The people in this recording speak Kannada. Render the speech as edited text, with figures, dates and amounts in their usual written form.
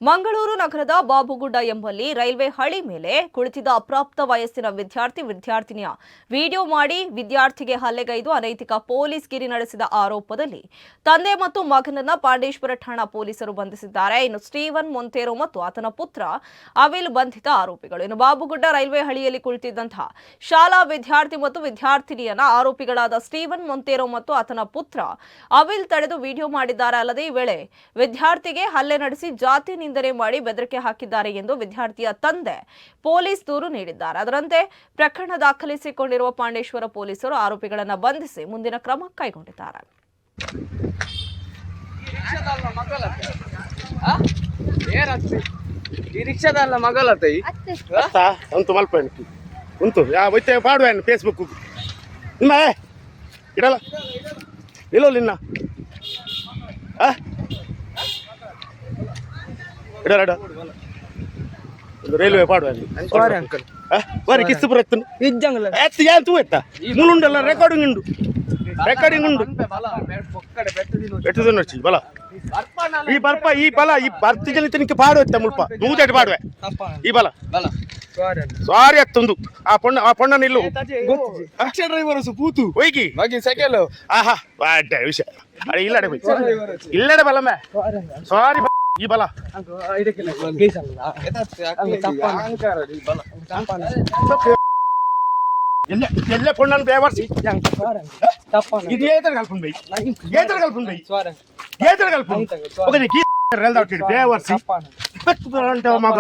ಮಂಗಳೂರು ನಗರದ ಬಾಬುಗುಡ್ಡ ಎಂಬಲ್ಲಿ ರೈಲ್ವೆ ಹಳಿ ಮೇಲೆ ಕುಳಿತಿದ್ದ ಅಪ್ರಾಪ್ತ ವಯಸ್ಸಿನ ವಿದ್ಯಾರ್ಥಿನಿಯ ವಿಡಿಯೋ ಮಾಡಿ ವಿದ್ಯಾರ್ಥಿಗೆ ಹಲ್ಲೆಗೈದು ಅನೈತಿಕ ಪೊಲೀಸ್ ಗಿರಿ ನಡೆಸಿದ ಆರೋಪದಲ್ಲಿ ತಂದೆ ಮತ್ತು ಮಗನನ್ನ ಪಾಂಡೇಶ್ವರ ಠಾಣಾ ಪೊಲೀಸರು ಬಂಧಿಸಿದ್ದಾರೆ. ಇನ್ನು ಸ್ಟೀವನ್ ಮೊಂತೇರೊ ಮತ್ತು ಆತನ ಪುತ್ರ ಅವಿಲ್ ಬಂಧಿತ ಆರೋಪಿಗಳು. ಇನ್ನು ಬಾಬುಗುಡ್ಡ ರೈಲ್ವೆ ಹಳಿಯಲ್ಲಿ ಕುಳಿತಿದ್ದಂತಹ ಶಾಲಾ ವಿದ್ಯಾರ್ಥಿ ಮತ್ತು ವಿದ್ಯಾರ್ಥಿನಿಯನ್ನ ಆರೋಪಿಗಳಾದ ಸ್ಟೀವನ್ ಮೊಂತೇರೊ ಮತ್ತು ಆತನ ಪುತ್ರ ಅವಿಲ್ ತಡೆದು ವಿಡಿಯೋ ಮಾಡಿದ್ದಾರೆ. ಅಲ್ಲದೆ ಈ ವೇಳೆ ವಿದ್ಯಾರ್ಥಿಗೆ ಹಲ್ಲೆ ನಡೆಸಿ ಜಾತಿ ನಿಂದನೆ ಮಾಡಿ ಬೆದರಿಕೆ ಹಾಕಿದ್ದಾರೆ ಎಂದು ವಿದ್ಯಾರ್ಥಿಯ ತಂದೆ ಪೊಲೀಸ್ ದೂರು ನೀಡಿದ್ದಾರೆ. ಅದರಂತೆ ಪ್ರಕರಣ ದಾಖಲಿಸಿಕೊಂಡಿರುವ ಪಾಂಡೇಶ್ವರ ಪೊಲೀಸರು ಆರೋಪಿಗಳನ್ನು ಬಂಧಿಸಿ ಮುಂದಿನ ಕ್ರಮ ಕೈಗೊಂಡಿದ್ದಾರೆ. ಈ ರಿಕ್ಷಾದಲ್ಲ ಮಗಳತ್ತ ಅಂತು ಮಲ್ಪೇನು ಉಂಟು ಒಯ್ತೆ ಪಾಡುವೇನು ಫೇಸ್ಬುಕ್ ನಿಮ್ಮ ಇಡಲ್ಲ ಇಲ್ಲೋ ನಿನ್ನ ಇಡ ಒಂದು ರೈಲ್ವೆ ಪಾಡುವೇನು ಸಾರಿ ಅಂಕಲ್ ಬಾರಿ ಕಿಸ್ತು ಬರತ್ತು ನಿಜಂಗಲ್ಲ ಎತ್ತು ಏನು ತೂ ಎತ್ತ ಮುಳುಂಡಲ್ಲ ರೆಕಾರ್ಡಿಂಗ್ ಉಂಡು ಬೆಟ್ಟದ ನಡ್ಸಿ ಬಲ ಈ ಬರ್ಪ ಈ ಬಲ ಈ ಬರ್ತಿ ಜನಿತನಿಗೆ ಪಾಡು ಎತ್ತ ಮುಲ್ಪ ನೂಜಾಟಿ ಪಾಡುವೆ ಈ ಬಲ ಸಾರಿ ಅತ್ತೊಂದು ಆ ಪೊಣ್ಣ ನಿಲ್ಲು ಡ್ರೈವರ್ ಪೂತು ಹೋಗಿ ಮಗಿ ಸೆಕೆಲು ಆಹಾ ಬಾಡ್ಡೆ ವಿಷಯ ಅರೆ ಇಲ್ಲಡೆ ಹೋಯ್ ಇಲ್ಲಡೆ ಬಲಮೆ ಸಾರಿ ಈ ಬಲ ಎಲ್ಲ ಪೊಣ್ಣನ್ನು ಬೇವರ್ಸಿ ಇದು ಏತರ ಕಲ್ಪನ್ ಬೈ ಏತರ ಕಲ್ಪನ್ ಬೈ ಏತರ ಕಲ್ಪನ್ ಬೇವರ್ಸಿ ಮಗ